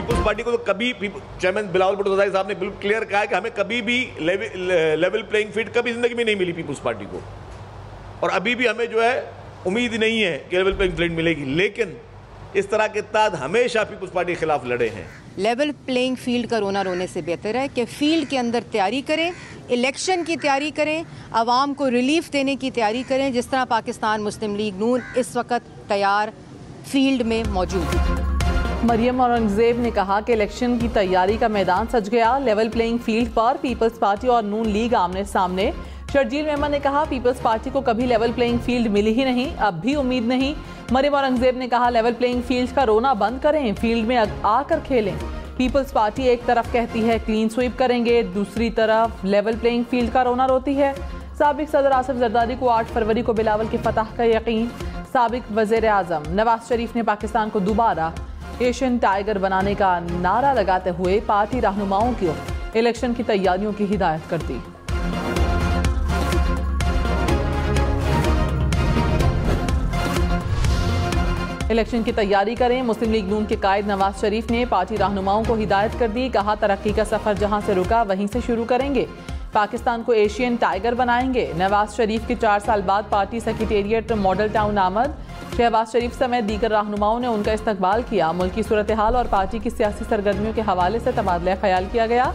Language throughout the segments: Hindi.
पीपल्स पार्टी को तो कभी चेयरमैन बिलावल भुट्टो ज़रदारी साहब ने बिल्कुल क्लियर कहा है कि हमें कभी भी लेवल प्लेइंग फील्ड कभी ज़िंदगी में नहीं मिली पीपल्स पार्टी को, और अभी भी हमें जो है उम्मीद नहीं है कि लेवल प्लेइंग फील्ड मिलेगी। लेकिन इस तरह के इत्तेहाद हमेशा पीपल्स पार्टी के खिलाफ लड़े हैं। लेवल प्लेइंग फील्ड का रोना रोने से बेहतर है कि फील्ड के अंदर तैयारी करें, इलेक्शन की तैयारी करें, आवाम को रिलीफ देने की तैयारी करें, जिस तरह पाकिस्तान मुस्लिम लीग नून इस वक्त तैयार फील्ड में मौजूद है। मरियम औरंगजेब ने कहा कि इलेक्शन की तैयारी का मैदान सज गया, लेवल प्लेइंग फील्ड पर पीपल्स पार्टी और नून लीग आमने सामने। शर्जील मेमन ने कहा पीपल्स पार्टी को कभी लेवल प्लेइंग फील्ड मिली ही नहीं, अब भी उम्मीद नहीं। मरियम औरंगजेब ने कहा लेवल प्लेइंग फील्ड का रोना बंद करें, फील्ड में आकर खेलें। पीपल्स पार्टी एक तरफ कहती है क्लीन स्वीप करेंगे, दूसरी तरफ लेवल प्लेइंग फील्ड का रोना रोती है। साबिक सदर आसिफ जरदारी को 8 फरवरी को बिलावल की फतह का यकीन। साबिक वज़ीर आज़म नवाज शरीफ ने पाकिस्तान को दोबारा एशियन टाइगर बनाने का नारा लगाते हुए पार्टी रहनुमाओं को इलेक्शन की तैयारियों की हिदायत कर दी। इलेक्शन की तैयारी करें, मुस्लिम लीग नून के कायद नवाज शरीफ ने पार्टी रहनुमाओं को हिदायत कर दी। कहा तरक्की का सफर जहां से रुका वहीं से शुरू करेंगे, पाकिस्तान को एशियन टाइगर बनाएंगे। नवाज शरीफ के 4 साल बाद पार्टी सेक्रेटेरिएट मॉडल टाउन आमद। शहबाज शरीफ समेत दीगर रहनुमाओं ने उनका इस्तकबाल किया। मुल्की सूरत हाल और पार्टी की सियासी सरगर्मियों के हवाले से तबादला ख्याल किया गया।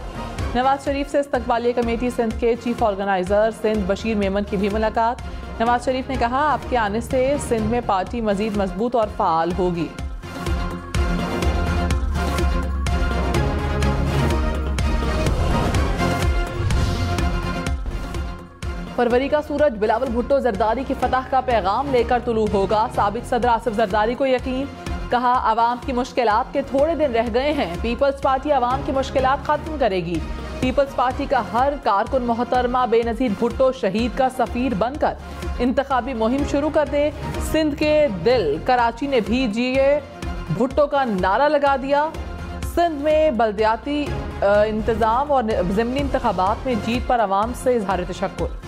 नवाज शरीफ से इस्तकबालिया कमेटी सिंध के चीफ ऑर्गेनाइजर सिंध बशीर मेमन की भी मुलाकात। नवाज शरीफ ने कहा आपके आने से सिंध में पार्टी मजीद मजबूत और फाल होगी। फरवरी का सूरज बिलावल भुट्टो जरदारी की फतह का पैगाम लेकर तुलू होगा। साबिक सदर आसिफ जरदारी को यकीन। कहा आवाम की मुश्किलात के थोड़े दिन रह गए हैं, पीपल्स पार्टी आवाम की मुश्किलात खत्म करेगी। पीपल्स पार्टी का हर कारकुन मोहतरमा बेनज़ीर भुट्टो शहीद का सफीर बनकर इंतखाबी मुहिम शुरू कर दे। सिंध के दिल कराची ने भी जिए भुट्टो का नारा लगा दिया। सिंध में बल्दियाती इंतजाम और ज़िमनी इंतखाबात में जीत पर आवाम से इजहार तशक्कुर।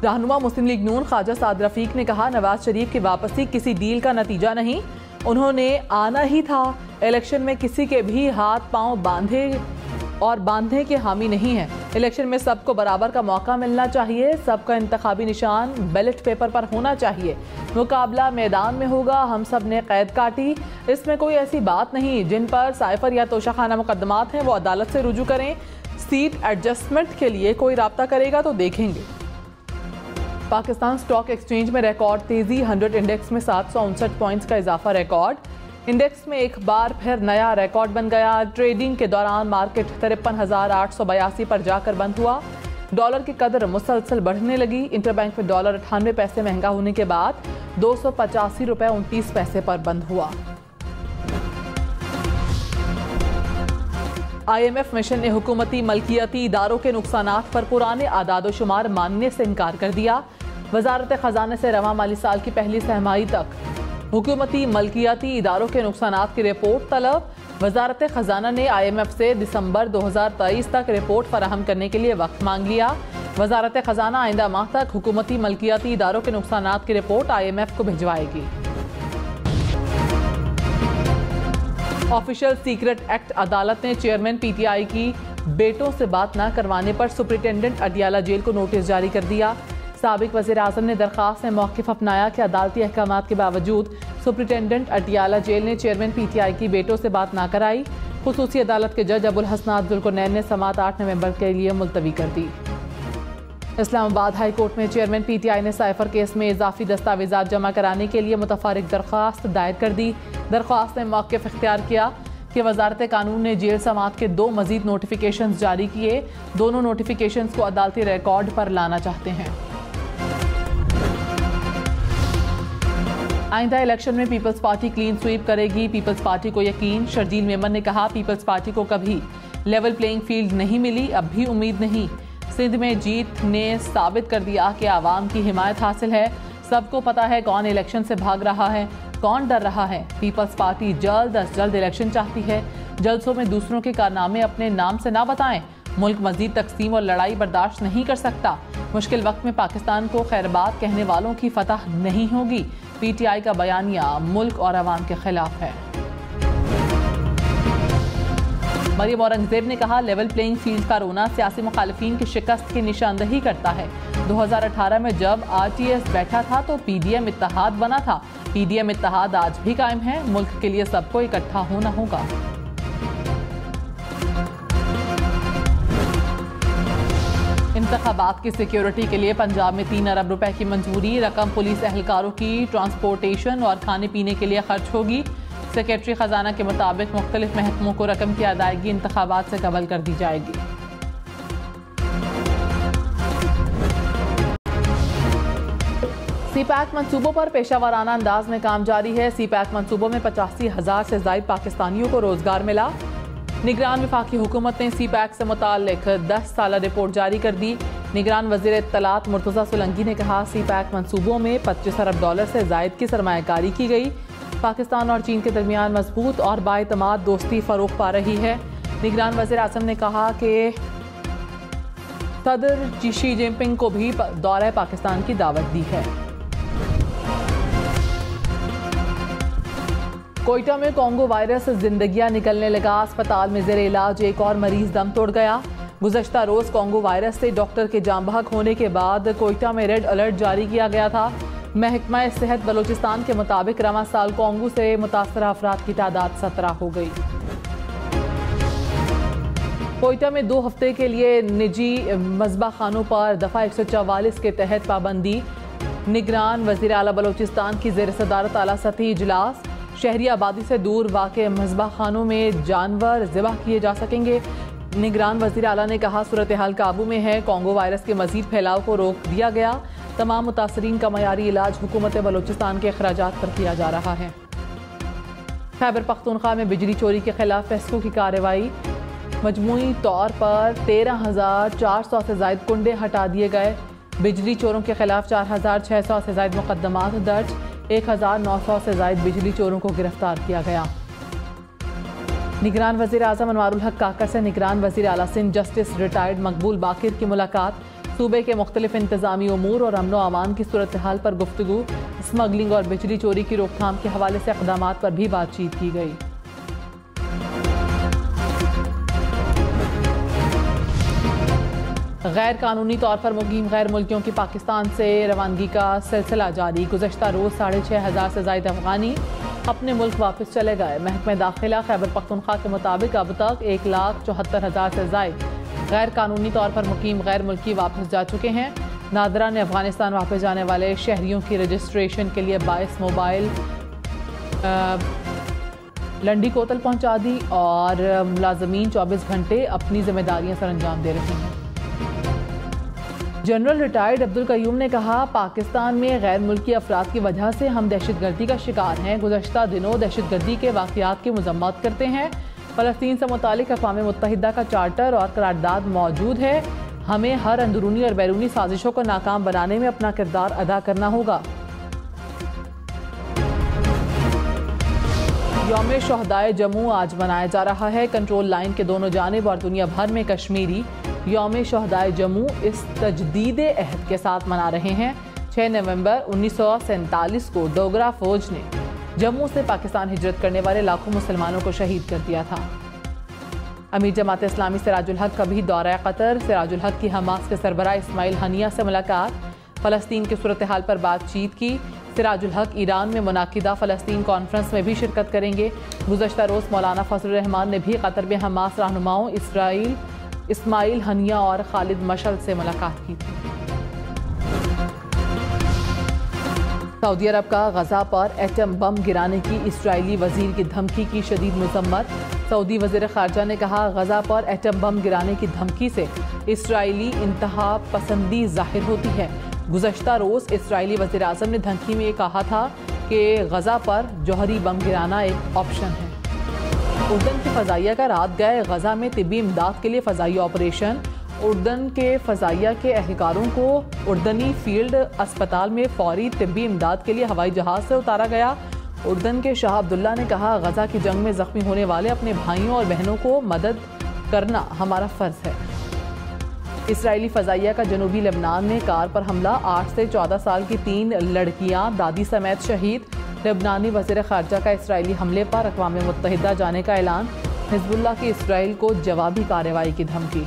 रहनुमा मुस्लिम लीग नून ख्वाजा साद रफीक ने कहा नवाज शरीफ की वापसी किसी डील का नतीजा नहीं, उन्होंने आना ही था। इलेक्शन में किसी के भी हाथ पांव बांधने के हामी नहीं है। इलेक्शन में सबको बराबर का मौका मिलना चाहिए, सबका इंतखाबी निशान बैलेट पेपर पर होना चाहिए। मुकाबला मैदान में होगा, हम सब ने कैद काटी, इसमें कोई ऐसी बात नहीं। जिन पर साइफर या तोशाखाना मुकदमात हैं वो अदालत से रुजू करें। सीट एडजस्टमेंट के लिए कोई राब्ता करेगा तो देखेंगे। पाकिस्तान स्टॉक एक्सचेंज में रिकॉर्ड तेजी, 100 इंडेक्स में 759 पॉइंट्स का इजाफा रिकॉर्ड। इंडेक्स में एक बार फिर नया रिकॉर्ड बन गया। ट्रेडिंग के दौरान मार्केट 53,882 पर जाकर बंद हुआ। डॉलर की कदर मुसलसल बढ़ने लगी। इंटरबैंक में डॉलर 98 पैसे महंगा होने के बाद 285 रुपये 29 पैसे पर बंद हुआ। IMF मिशन ने हुकूमती मलकियती इदारों के नुकसानात पर पुराने आदाद शुमार मानने से इनकार कर दिया। वजारत खजाना से रवां माली साल की पहली सहमाही तक हुकूमती मलकियती इदारों के नुकसानात की रिपोर्ट तलब। वजारत खजाना ने IMF से दिसंबर 2023 तक रिपोर्ट फराहम करने के लिए वक्त मांग लिया। वजारत खजाना आइंदा माह तक हुकूमती मलकियती इदारों के नुकसानात की रिपोर्ट IMF को भिजवाएगी। ऑफिशियल सीक्रेट एक्ट अदालत ने चेयरमैन PTI की बेटों से बात न करवाने पर सुप्रिंटेंडेंट अडियाला जेल को नोटिस जारी कर दिया। साबिक वज़ीर आज़म ने दरख्वास्त में मौक़िफ़ अपनाया कि अदालती अहकामात के बावजूद सुप्रिंटेंडेंट अडियाला जेल ने चेयरमैन PTI की बेटों से बात ना कराई। खुसूसी अदालत के जज अबुल हसनात जुल्कुरनैन ने समात 8 नवंबर के लिए मुलतवी कर दी। इस्लामाबाद हाई कोर्ट में चेयरमैन PTI ने साइफर केस में इजाफी दस्तावेजात जमा कराने के लिए मुतफारिक दरख्वास्त दायर कर दी। दरख्वास्त ने मौक़िफ़ इख्तियार किया कि वजारत कानून ने जेल समात के 2 मजीद नोटिफिकेशन जारी किए। दोनों नोटिफिकेशन को अदालती रिकॉर्ड पर लाना चाहते हैं। आइंदा इलेक्शन में पीपल्स पार्टी क्लीन स्वीप करेगी, पीपल्स पार्टी को यकीन। शर्जील मेमन ने कहा पीपल्स पार्टी को कभी लेवल प्लेइंग फील्ड नहीं मिली, अब भी उम्मीद नहीं। सिंध में जीत ने साबित कर दिया कि आवाम की हिमायत हासिल है। सबको पता है कौन इलेक्शन से भाग रहा है, कौन डर रहा है। पीपल्स पार्टी जल्द अज जल्द इलेक्शन चाहती है। जलसों में दूसरों के कारनामे अपने नाम से ना बताएं। मुल्क मजीद तकसीम और लड़ाई बर्दाश्त नहीं कर सकता। मुश्किल वक्त में पाकिस्तान को खैरबाद कहने वालों की फतह नहीं होगी। PTI का बयानिया मुल्क और अवाम के खिलाफ है। मरियम औरंगजेब ने कहा, लेवल प्लेइंग फील्ड का रोना सियासी मुखालिफिन की शिकस्त की निशानदही करता है। 2018 में जब RTS बैठा था तो PDM इत्तेहाद बना था। PDM इत्तेहाद आज भी कायम है। मुल्क के लिए सबको इकट्ठा होना होगा। इंतखाबात की सिक्योरिटी के लिए पंजाब में 3 अरब रुपए की मंजूरी। रकम पुलिस एहलकारों की ट्रांसपोर्टेशन और खाने पीने के लिए खर्च होगी। सेक्रेटरी खजाना के मुताबिक मुख्तलिफ महकमों को रकम की अदायगी इंतखाबात से कबल कर दी जाएगी। CPAC मंसूबों पर पेशावराना अंदाज में काम जारी है। CPAC मंसूबों में 85,000 से ज़ायद पाकिस्तानियों को रोजगार मिला। निगरान वफाकी हुकूमत ने CPAC से मुताल्लिक 10 साला रिपोर्ट जारी कर दी। निगरान वज़ीर इत्तलात मुर्तज़ा सोलंकी ने कहा, CPAC मंसूबों में $25 अरब से ज़ायद की सरमायाकारी की गई। पाकिस्तान और चीन के दरमियान मजबूत और बाएतमाद दोस्ती फ़रोग़ पा रही है। निगरान वज़ीर आज़म ने कहा कि सदर शी जिनपिंग को भी दौरे पाकिस्तान की दावत दी है। कोयटा में कोंगो वायरस जिंदगियां निकलने लगा। अस्पताल में ज़ेर इलाज एक और मरीज दम तोड़ गया। गुज़श्ता रोज़ कोंगो वायरस से डॉक्टर के जाम बहक होने के बाद कोयटा में रेड अलर्ट जारी किया गया था। महकमा सेहत बलोचिस्तान के मुताबिक रवां साल कोंगो से मुतासरा अफराद की तादाद 17 हो गई। कोयटा में 2 हफ्ते के लिए निजी मज़बा खानों पर दफ़ा 144 के तहत पाबंदी। निगरान वज़ीर आला बलोचिस्तान की ज़ेर सदारत आला सतही इजलास। शहरी आबादी से दूर वाक़े मज़बा खानों में जानवर ज़िबह किए जा सकेंगे। निगरान वज़ीर आला ने कहा, सूरत हाल काबू में है। कोंगो वायरस के मज़ीद फैलाव को रोक दिया गया। तमाम मुतासरीन का मयारी इलाज हुकूमत बलोचिस्तान के अखराजात पर किया जा रहा है। खैबर पख्तूनख्वा में बिजली चोरी के खिलाफ पेस्को की कार्रवाई। मजमूई तौर पर 13,400 से ज़ायद कुंडे हटा दिए गए। बिजली चोरों के खिलाफ 4,600 से ज़ायद मुकदमात दर्ज। 1,900 से ज़ायद बिजली चोरों को गिरफ्तार किया गया। निगरान वज़ीर आज़म अनवारुल हक काका से निगरान वज़ीर आला सिंध जस्टिस रिटायर्ड मकबूल बाकिर की मुलाकात। सूबे के मुख्तलिफ इंतज़ामी उमूर और अमन व अमान की सूरत हाल पर गुफ्तगू। स्मगलिंग और बिजली चोरी की रोकथाम के हवाले से इक़दामात पर भी बातचीत की गई। गैर कानूनी तौर पर मुकीम गैर मुल्कियों की पाकिस्तान से रवानगी का सिलसिला जारी। गुज़श्ता रोज़ 6,500 से ज़ायद अफ़गानी अपने मुल्क वापस चले गए। महकमा दाखिला खैबर पख्तूनख्वा के मुताबिक अब तक 1,74,000 से ज़ायद गैर कानूनी तौर पर मुकीम गैर मुल्की वापस जा चुके हैं। नादरा ने अफ़गानिस्तान वापस जाने वाले शहरियों की रजिस्ट्रेशन के लिए 22 मोबाइल लंडी कोतल पहुँचा दी और मुलाजमीन 24 घंटे अपनी जिम्मेदारियाँ सर अंजाम दे रहे हैं। जनरल रिटायर्ड अब्दुल कयूम ने कहा, पाकिस्तान में गैर मुल्की अफराद की वजह से हम दहशतगर्दी का शिकार हैं। गुज़श्ता दिनों दहशतगर्दी के वाक़यात की मज़म्मत करते हैं। फ़लस्तीन से मुतालिक अक़वाम मुत्तहिदा का चार्टर और करारदाद मौजूद है। हमें हर अंदरूनी और बैरूनी साजिशों को नाकाम बनाने में अपना किरदार अदा करना होगा। यौम शोहदाए जम्मू आज मनाया जा रहा है। कंट्रोल लाइन के दोनों जानिब और दुनिया भर में कश्मीरी यौम शोहदाए जम्मू इस तजदीद अहद के साथ मना रहे हैं। 6 नवंबर 1947 को डोगरा फौज ने जम्मू से पाकिस्तान हिजरत करने वाले लाखों मुसलमानों को शहीद कर दिया था। अमीर जमात इस्लामी सिराजुल हक का भी दौरा कतर। सिराजुल हक की हमास के सरबराह इस्माइल हनिया से मुलाकात। फ़लस्तीन की सूरत हाल पर बातचीत की। सिराजुल हक ईरान में मुनाकिदा फ़लस्तीन कॉन्फ्रेंस में भी शिरकत करेंगे। गुज़श्ता रोज़ मौलाना फजल रहमान ने भी कतर में हमास रहनुमाओं इस्माइल हनिया और खालिद मशल से मुलाकात की थी। सऊदी अरब का गजा पर एटम बम गिराने की इस्राइली वजीर की धमकी की शदीद मजम्मत। सऊदी वजीर खारजा ने कहा, गजा पर एटम बम गिराने की धमकी से इस्राइली इंतहा पसंदी जाहिर होती है। गुज़श्ता रोज़ इस्राइली वज़ीर आज़म ने धमकी में कहा था कि गजा पर जौहरी बम गिराना एक ऑप्शन है। उर्दन की फ़ज़ाइया का रात गए गजा में तिब्बी इमदाद के लिए फ़ज़ाई ऑपरेशन। उर्दन के फ़ज़ाइया के एहलकारों को उर्दनी फील्ड अस्पताल में फ़ौरी तिब्बी इमदाद के लिए हवाई जहाज़ से उतारा गया। उर्दन के शाह अब्दुल्ला ने कहा, गजा की जंग में ज़ख्मी होने वाले अपने भाइयों और बहनों को मदद करना हमारा फ़र्ज़ है। इसराइली फ़ज़ाइया का जनूबी लेबनान में कार पर हमला। 8 से 14 साल की 3 लड़कियां दादी समेत शहीद। लेबनानी वज़ीर ख़ारजा का इसराइली हमले पर अक़वाम मुत्तहिदा जाने का ऐलान। हिजबुल्लाह की इसराइल को जवाबी कार्रवाई की धमकी।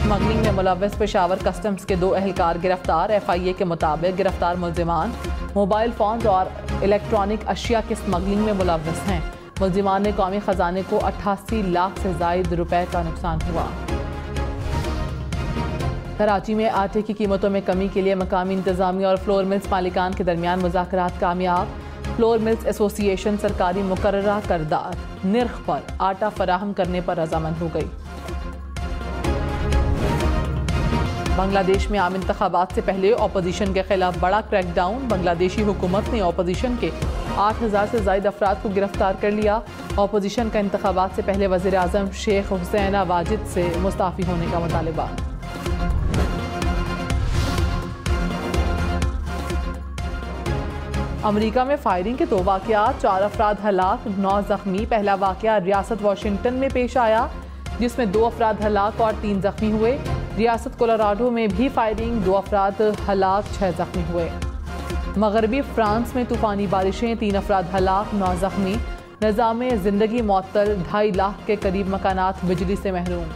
स्मगलिंग में मुलव्वस पेशावर कस्टम्स के 2 एहलकार गिरफ्तार। FIA के मुताबिक गिरफ्तार मुल्जिमान मोबाइल फोन और इलेक्ट्रॉनिक अशिया की स्मगलिंग में मुलव्वस हैं। मुल्जिमान ने कौमी खजाने को 88 लाख से ज़ायद रुपए का नुकसान हुआ। कराची में आटे की कीमतों में कमी के लिए मकामी इंतजामिया और फ्लोर मिल्स मालिकान के दरमियान मुज़ाकरात कामयाब। फ्लोर मिल्स एसोसिएशन सरकारी मुकर्ररा करदा निर्ख पर आटा फराहम करने पर रजामंद हो गई। बांग्लादेश में आम इंतखाबात से पहले अपोजिशन के खिलाफ बड़ा क्रैकडाउन। बांग्लादेशी हुकूमत ने अपोजिशन के 8000 से ज़ायद अफराद को गिरफ्तार कर लिया। अपोजिशन का इंतखाबात से पहले वज़ीर आज़म शेख हुसैन वाजिद से मुस्ताफ़ी होने का मुतालिबा। अमेरिका में फायरिंग के 2 वाक़यात, 4 अफराद हलाक, 9 जख्मी। पहला वाक़या रियासत वाशिंगटन में पेश आया जिसमें 2 अफराद हलाक और 3 जख्मी हुए। रियासत कोलोराडो में भी फायरिंग, 2 अफराद हलाक, 6 जख्मी हुए। मगरबी फ्रांस में तूफ़ानी बारिशें, 3 अफराद हलाक, 9 जख्मी। निज़ाम ज़िंदगी मुअत्तल, 2.5 लाख के करीब मकानात बिजली से महरूम।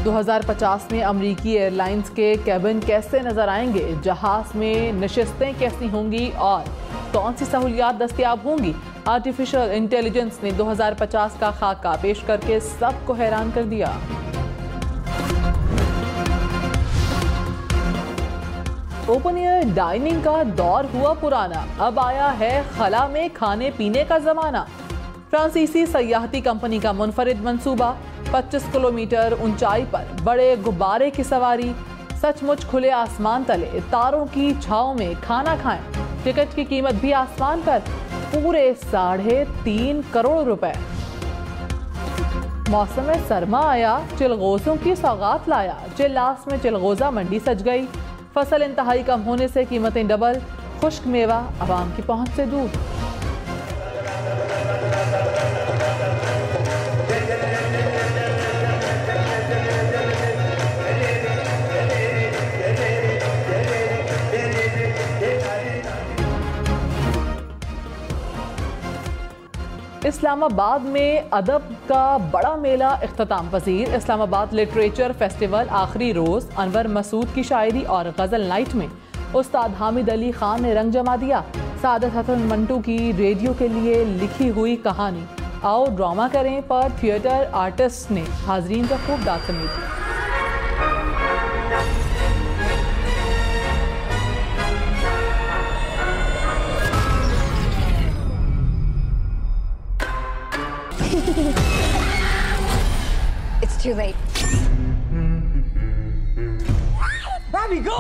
2050 में अमरीकी एयरलाइंस के कैबिन कैसे नजर आएंगे, जहाज में नशिस्तें कैसी होंगी और कौन सी सहूलियात दस्तयाब होंगी। आर्टिफिशियल इंटेलिजेंस ने 2050 का खाका पेश करके सबको हैरान कर दिया। ओपन एयर डाइनिंग का दौर हुआ पुराना, अब आया है खला में खाने पीने का जमाना। फ्रांसीसी सयाहती कंपनी का मुनफरिद मंसूबा, 25 किलोमीटर ऊंचाई पर बड़े गुब्बारे की सवारी, सचमुच खुले आसमान तले तारों की छांव में खाना खाएं। टिकट की कीमत भी आसमान पर, पूरे 3.5 करोड़ रुपए। मौसम सरमा आया, चिलगोजों की सौगात लाया। चिल्लास में चिलगोजा मंडी सज गई। फसल इंतहाई कम होने से कीमतें डबल। खुश्क मेवा आवाम की पहुंच से दूर। इस्लामाबाद में अदब का बड़ा मेला इख्तिताम पजीर। इस्लामाबाद लिटरेचर फेस्टिवल आखिरी रोज अनवर मसूद की शायरी और गजल नाइट में उस्ताद हामिद अली खान ने रंग जमा दिया। सादत हसन मंटू की रेडियो के लिए लिखी हुई कहानी आओ ड्रामा करें पर थिएटर आर्टिस्ट ने हाजरीन का खूब दाद समेटी। It's too late. Bobby, go!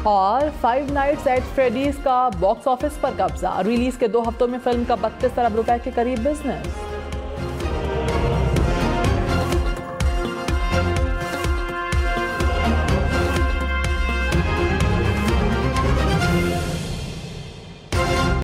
और 5 नाइट्स एट फ्रेडीज का बॉक्स ऑफिस पर कब्जा। रिलीज के 2 हफ्तों में फिल्म का 32 अरब रुपए के करीब बिजनेस।